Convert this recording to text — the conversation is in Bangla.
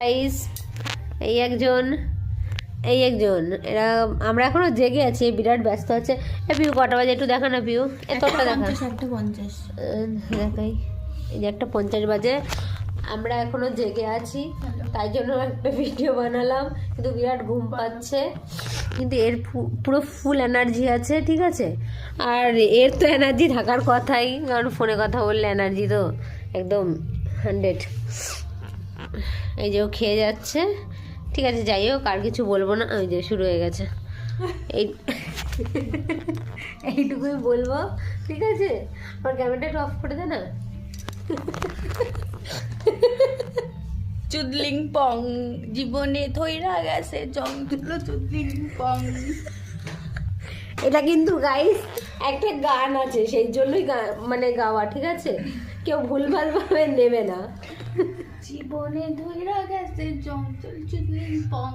গাইস এই একজন এরা আমরা এখনো জেগে আছি, বিরাট ব্যস্ত আছে। পিউ কটা বাজে একটু দেখা না পিউ, এতটা দেখা দেখাই। এই যে 1:50 বাজে, আমরা এখনো জেগে আছি, তাই জন্য একটা ভিডিও বানালাম। কিন্তু বিরাট ঘুম পাচ্ছে, কিন্তু এর পুরো ফুল এনার্জি আছে, ঠিক আছে। আর এর তো এনার্জি থাকার কথাই, কারণ ফোনে কথা বললে এনার্জি তো একদম 100। এই যে ও খেয়ে যাচ্ছে, ঠিক আছে। যাই হোক, আর কিছু বলবো না। ওই যে শুরু হয়ে গেছে, এইটুকুই বলবো, ঠিক আছে। আমার ক্যামেরাটা একটু অফ করে দে না। চুদলিং পং জীবনে থইরা গেছে জং তুলো চুদলিং পং। এটা কিন্তু গাইস একটা গান আছে, সেই জন্যই মানে গাওয়া, ঠিক আছে। কেউ ভুলভাল ভাবে নেবে না। জীবনে ধইরা গেছে জং তুলো চুদলিং পং।